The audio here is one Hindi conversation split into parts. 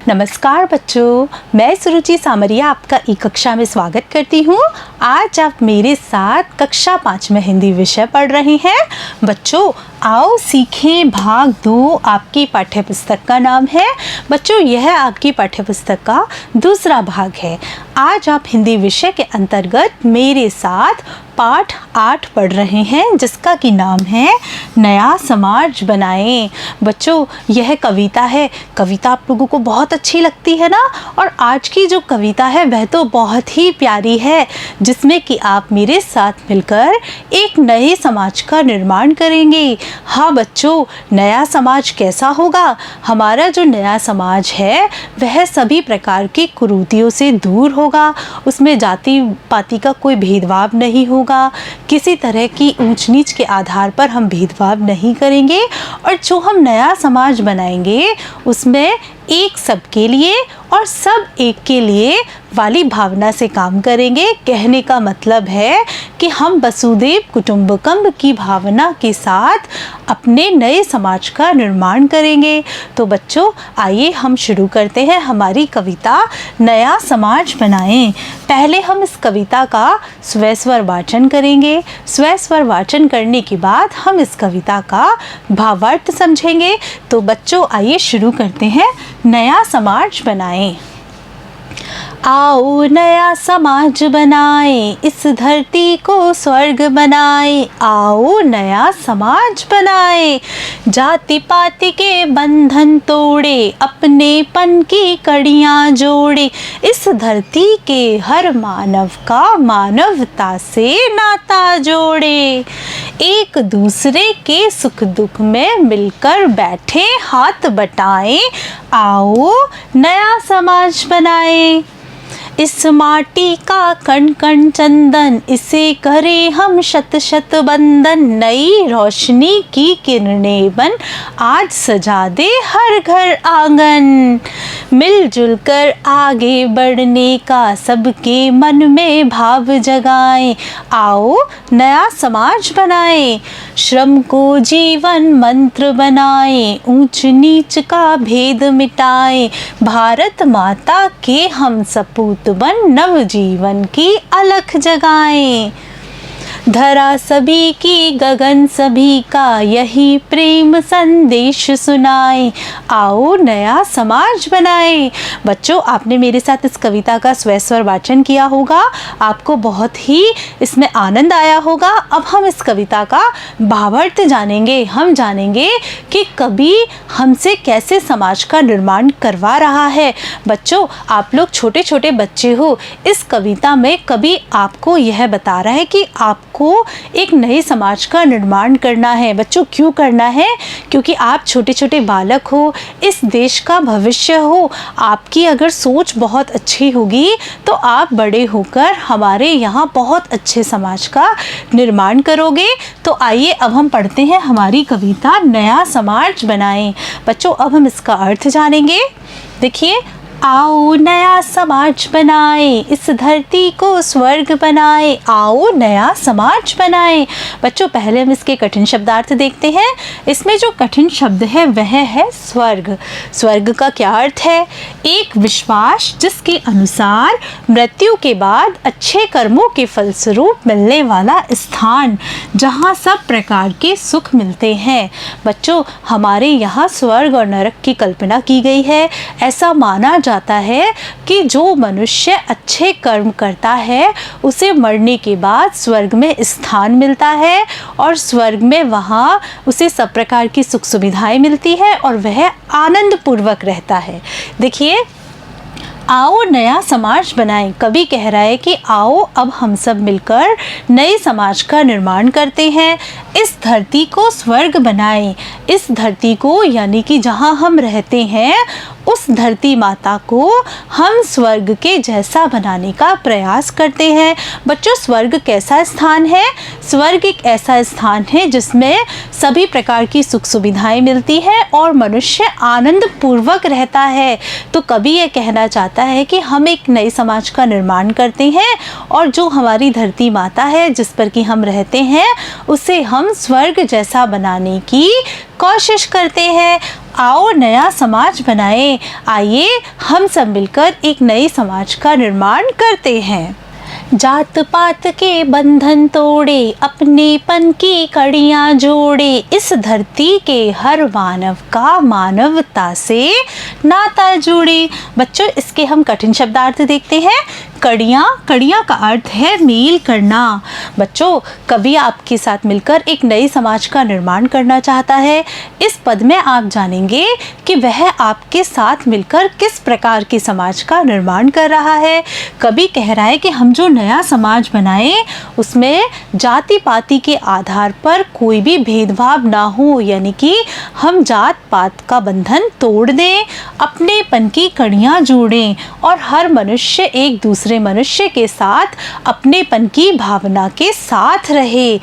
नमस्कार बच्चों, मैं सुरुचि सामरिया आपका ई कक्षा में स्वागत करती हूँ। आज आप मेरे साथ कक्षा 5 में हिंदी विषय पढ़ रहे हैं। बच्चों आओ सीखें भाग 2 आपकी पाठ्यपुस्तक का नाम है। बच्चों यह आपकी पाठ्यपुस्तक का दूसरा भाग है। आज आप हिंदी विषय के अंतर्गत मेरे साथ पाठ 8 पढ़ रहे हैं, जिसका कि नाम है नया समाज बनाएं। बच्चों यह कविता है। कविता आप लोगों को बहुत अच्छी लगती है ना। और आज की जो कविता है वह तो बहुत ही प्यारी है, जिसमें कि आप मेरे साथ मिलकर एक नए समाज का निर्माण करेंगे। हाँ बच्चों, नया समाज कैसा होगा? हमारा जो नया समाज है वह सभी प्रकार की कुरीतियों से दूर होगा। उसमें जाति पाति का कोई भेदभाव नहीं होगा। किसी तरह की ऊंच नीच के आधार पर हम भेदभाव नहीं करेंगे। और जो हम नया समाज बनाएंगे उसमें एक सबके लिए और सब एक के लिए वाली भावना से काम करेंगे। कहने का मतलब है कि हम वसुधैव कुटुंबकम की भावना के साथ अपने नए समाज का निर्माण करेंगे। तो बच्चों आइए हम शुरू करते हैं हमारी कविता नया समाज बनाएं। पहले हम इस कविता का स्वस्वर वाचन करेंगे। स्वस्वर वाचन करने के बाद हम इस कविता का भावार्थ समझेंगे। तो बच्चों आइए शुरू करते हैं नया समाज बनाएं। आओ नया समाज बनाएं, इस धरती को स्वर्ग बनाएं। आओ नया समाज बनाएं, जाति पाति के बंधन तोड़े, अपनेपन की कड़ियां जोड़े। इस धरती के हर मानव का मानवता से नाता जोड़े। एक दूसरे के सुख दुख में मिलकर बैठे हाथ बटाएं। आओ नया समाज बनाएं। इस माटी का कण कण चंदन, इसे करे हम शत शत बंधन। नई रोशनी की किरणें बन आज सजा दे हर घर आंगन। मिलजुल कर आगे बढ़ने का सबके मन में भाव जगाएं। आओ नया समाज बनाएं। श्रम को जीवन मंत्र बनाएं, ऊंच नीच का भेद मिटाएं। भारत माता के हम सपूत बन नव जीवन की अलख जगाएं। धरा सभी की गगन सभी का, यही प्रेम संदेश सुनाएं। आओ नया समाज बनाएं। बच्चों आपने मेरे साथ इस कविता का स्वस्वर वाचन किया होगा। आपको बहुत ही इसमें आनंद आया होगा। अब हम इस कविता का भावार्थ जानेंगे। हम जानेंगे कि कवि हमसे कैसे समाज का निर्माण करवा रहा है। बच्चों आप लोग छोटे छोटे बच्चे हो। इस कविता में कवि आपको यह बता रहा है कि आपको एक नए समाज का निर्माण करना है। बच्चों क्यों करना है? क्योंकि आप छोटे छोटे बालक हो, इस देश का भविष्य हो। आपकी अगर सोच बहुत अच्छी होगी तो आप बड़े होकर हमारे यहाँ बहुत अच्छे समाज का निर्माण करोगे। तो आइए अब हम पढ़ते हैं हमारी कविता नया समाज बनाएं। बच्चों अब हम इसका अर्थ जानेंगे। देखिए, आओ नया समाज बनाएं, इस धरती को स्वर्ग बनाएं। आओ नया समाज बनाएं। बच्चों पहले हम इसके कठिन शब्दार्थ देखते हैं। इसमें जो कठिन शब्द है वह है स्वर्ग। स्वर्ग का क्या अर्थ है? एक विश्वास जिसके अनुसार मृत्यु के बाद अच्छे कर्मों के फलस्वरूप मिलने वाला स्थान, जहाँ सब प्रकार के सुख मिलते हैं। बच्चों हमारे यहाँ स्वर्ग और नरक की कल्पना की गई है। ऐसा माना जाता है कि जो मनुष्य अच्छे कर्म करता है उसे मरने के बाद स्वर्ग में स्थान मिलता है और स्वर्ग में वहाँ उसे सब प्रकार की सुख सुविधाएं मिलती है और वह आनंद पूर्वक रहता है। देखिए, आओ नया समाज बनाएं। कवि कह रहा है कि आओ अब हम सब मिलकर नए समाज का निर्माण करते हैं। इस धरती को स्वर्ग बनाएं। इस धरती को यानी कि जहाँ हम रहते हैं उस धरती माता को हम स्वर्ग के जैसा बनाने का प्रयास करते हैं। बच्चों स्वर्ग कैसा स्थान है? स्वर्ग एक ऐसा स्थान है जिसमें सभी प्रकार की सुख सुविधाएं मिलती है और मनुष्य आनंद पूर्वक रहता है। तो कवि ये कहना चाहता है कि हम एक नए समाज का निर्माण करते हैं और जो हमारी धरती माता है जिस पर कि हम रहते हैं उसे हम स्वर्ग जैसा बनाने की कोशिश करते हैं। आओ नया समाज बनाएं। आइए हम सब मिलकर एक नए समाज का निर्माण करते हैं। जात पात के बंधन तोड़े, अपनेपन की कड़ियाँ जोड़े, इस धरती के हर मानव का मानवता से नाता जुड़े। बच्चों, इसके हम कठिन शब्दार्थ देखते हैं। कड़ियाँ, कड़ियाँ का अर्थ है मेल करना। बच्चों, कवि आपके साथ मिलकर एक नए समाज का निर्माण करना चाहता है। इस पद में आप जानेंगे कि वह आपके साथ मिलकर किस प्रकार के समाज का निर्माण कर रहा है। कवि कह रहा है कि हम जो नया समाज बनाएं उसमें जाति पाति के आधार पर कोई भी भेदभाव ना हो, यानी कि हम जात पात का बंधन तोड़ दें, अपनेपन की कड़ियाँ जोड़ें और हर मनुष्य एक दूसरे मनुष्य के साथ अपनेपन की भावना के साथ रहे।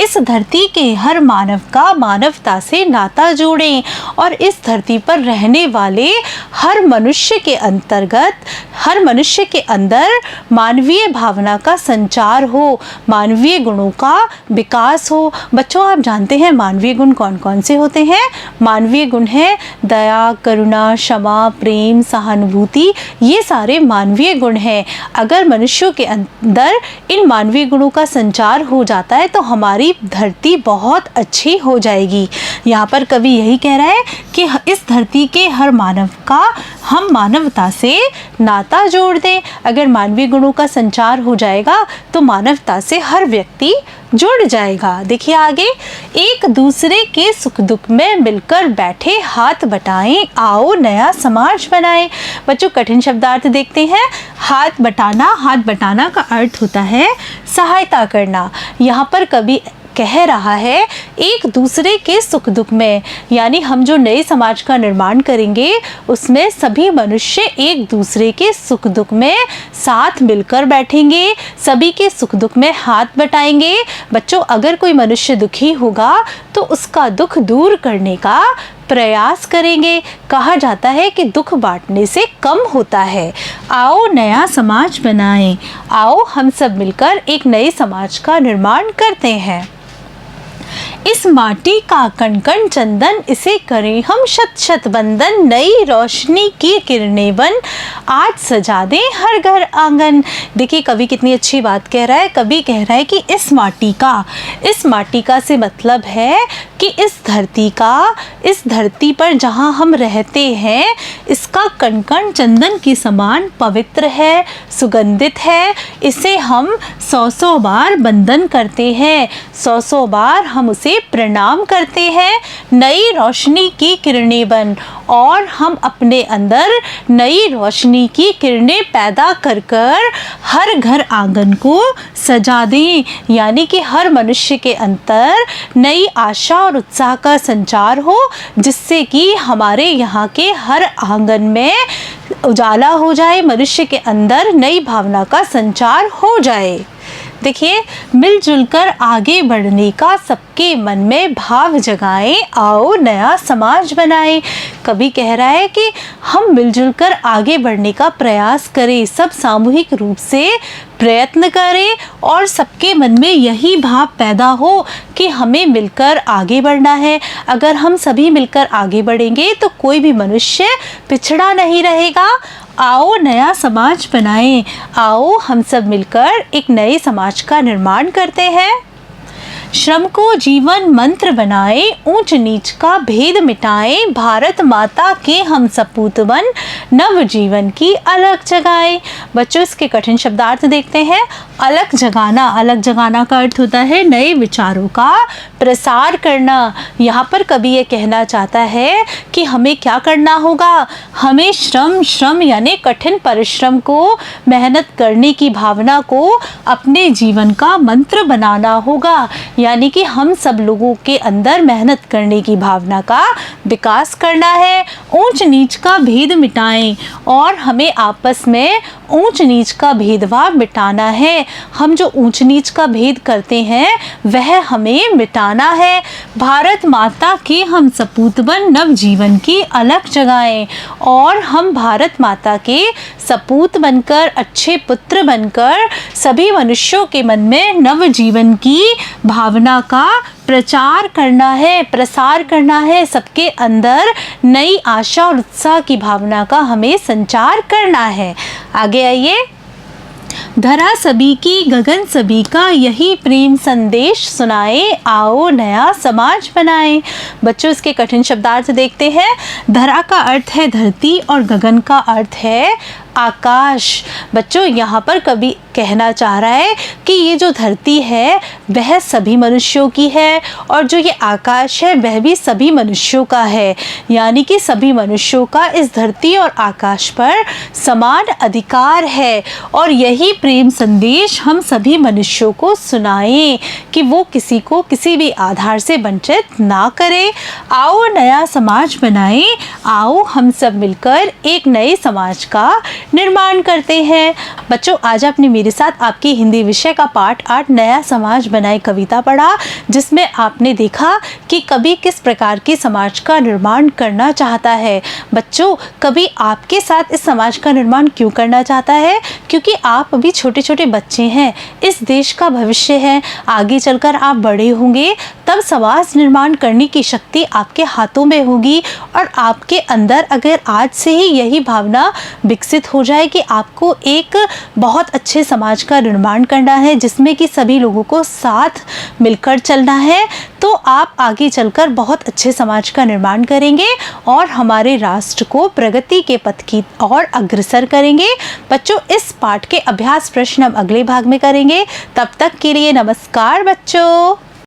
इस धरती के हर मानव का मानवता से नाता जोड़ें और इस धरती पर रहने वाले हर मनुष्य के अंतर्गत, हर मनुष्य के अंदर मानवीय भावना का संचार हो, मानवीय गुणों का विकास हो। बच्चों, आप जानते हैं मानवीय गुण कौन कौन से होते हैं? मानवीय गुण है दया, करुणा, क्षमा, प्रेम, सहानुभूति। ये सारे मानवीय गुण हैं। अगर मनुष्यों के अंदर इन मानवीय गुणों का संचार हो जाता है तो हमारी धरती बहुत अच्छी हो जाएगी। यहाँ पर कवि यही कह रहा है कि इस धरती के हर मानव का हम मानवता से नाता जोड़ दें। अगर मानवीय गुणों का संचार हो जाएगा तो मानवता से हर व्यक्ति जुड़ जाएगा। देखिए आगे, एक दूसरे के सुख दुख में मिलकर बैठे हाथ बटाएं, आओ नया समाज बनाएं। बच्चों, कठिन शब्दार्थ देखते हैं। हाथ बटाना का अर्थ होता है सहायता करना। यहाँ पर कवि कह रहा है एक दूसरे के सुख दुख में, यानी हम जो नए समाज का निर्माण करेंगे उसमें सभी मनुष्य एक दूसरे के सुख दुख में साथ मिलकर बैठेंगे, सभी के सुख दुख में हाथ बटाएंगे। बच्चों, अगर कोई मनुष्य दुखी होगा तो उसका दुख दूर करने का प्रयास करेंगे। कहा जाता है कि दुख बांटने से कम होता है। आओ नया समाज बनाएं। आओ हम सब मिलकर एक नए समाज का निर्माण करते हैं। इस माटी का कण कण चंदन, इसे करें हम शत शत बंदन, नई रोशनी की किरणें बन, आज सजा दें हर घर आंगन। देखिए कवि कितनी अच्छी बात कह रहा है। कवि कह रहा है कि इस माटी का से मतलब है कि इस धरती पर जहाँ हम रहते हैं इसका कण कण चंदन के समान पवित्र है, सुगंधित है। इसे हम 100 बार बंदन करते हैं, 100 बार हम उसे प्रणाम करते हैं। नई रोशनी की किरणें बन, और हम अपने अंदर नई रोशनी की किरणें पैदा कर हर घर आंगन को सजा दें, यानी कि हर मनुष्य के अंदर नई आशा और उत्साह का संचार हो, जिससे कि हमारे यहाँ के हर आंगन में उजाला हो जाए, मनुष्य के अंदर नई भावना का संचार हो जाए। देखिए, मिलजुल कर आगे बढ़ने का सबके मन में भाव जगाएं, आओ नया समाज बनाएं। कवि कह रहा है कि हम मिलजुल कर आगे बढ़ने का प्रयास करें, सब सामूहिक रूप से प्रयत्न करें और सबके मन में यही भाव पैदा हो कि हमें मिलकर आगे बढ़ना है। अगर हम सभी मिलकर आगे बढ़ेंगे तो कोई भी मनुष्य पिछड़ा नहीं रहेगा। आओ नया समाज बनाएं। आओ हम सब मिलकर एक नए समाज का निर्माण करते हैं। श्रम को जीवन मंत्र बनाए, ऊंच नीच का भेद मिटाएं, भारत माता के हम सपूत बन, नव जीवन की अलग जगाएं। बच्चों, इसके कठिन शब्दार्थ देखते हैं। अलग जगाना का अर्थ होता है नए विचारों का प्रसार करना। यहाँ पर कवि ये कहना चाहता है कि हमें क्या करना होगा, हमें श्रम यानी कठिन परिश्रम को, मेहनत करने की भावना को अपने जीवन का मंत्र बनाना होगा, यानी कि हम सब लोगों के अंदर मेहनत करने की भावना का विकास करना है। ऊंच नीच का भेद मिटाएं, और हमें आपस में ऊंच नीच का भेदभाव मिटाना है। हम जो ऊंच नीच का भेद करते हैं वह हमें मिटाना है। भारत माता के हम सपूत बन, नव जीवन की अलख जगाएं, और हम भारत माता के सपूत बनकर, अच्छे पुत्र बनकर सभी मनुष्यों के मन में नव जीवन की भावना भावना का प्रचार करना है, प्रसार करना है। सबके अंदर नई आशा और उत्साह की भावना का हमें संचार करना है। आगे आइए। धरा सभी की गगन सभी का, यही प्रेम संदेश सुनाए, आओ नया समाज बनाए। बच्चों, इसके कठिन शब्दार्थ देखते हैं। धरा का अर्थ है धरती और गगन का अर्थ है आकाश। बच्चों, यहाँ पर कवि कहना चाह रहा है कि ये जो धरती है वह सभी मनुष्यों की है और जो ये आकाश है वह भी सभी मनुष्यों का है। यानी कि सभी मनुष्यों का इस धरती और आकाश पर समान अधिकार है और यही प्रेम संदेश हम सभी मनुष्यों को सुनाएं कि वो किसी को किसी भी आधार से वंचित ना करे। आओ नया समाज बनाएं, आओ हम सब मिलकर एक नए समाज का निर्माण करते हैं। बच्चों, आज आपने मेरे साथ आपकी हिंदी विषय का पाठ 8 नया समाज बनाए कविता पढ़ा, जिसमें आपने देखा कि कवि किस प्रकार के समाज का निर्माण करना चाहता है। बच्चों, कवि आपके साथ इस समाज का निर्माण क्यों करना चाहता है? क्योंकि आप अभी छोटे छोटे बच्चे हैं, इस देश का भविष्य है। आगे चलकर आप बड़े होंगे तब समाज निर्माण करने की शक्ति आपके हाथों में होगी और आपके अंदर अगर आज से ही यही भावना विकसित हो जाए कि आपको एक बहुत अच्छे समाज का निर्माण करना है जिसमें कि सभी लोगों को साथ मिलकर चलना है, तो आप आगे चलकर बहुत अच्छे समाज का निर्माण करेंगे और हमारे राष्ट्र को प्रगति के पथ की ओर अग्रसर करेंगे। बच्चों, इस पाठ के अभ्यास प्रश्न हम अगले भाग में करेंगे। तब तक के लिए नमस्कार बच्चों।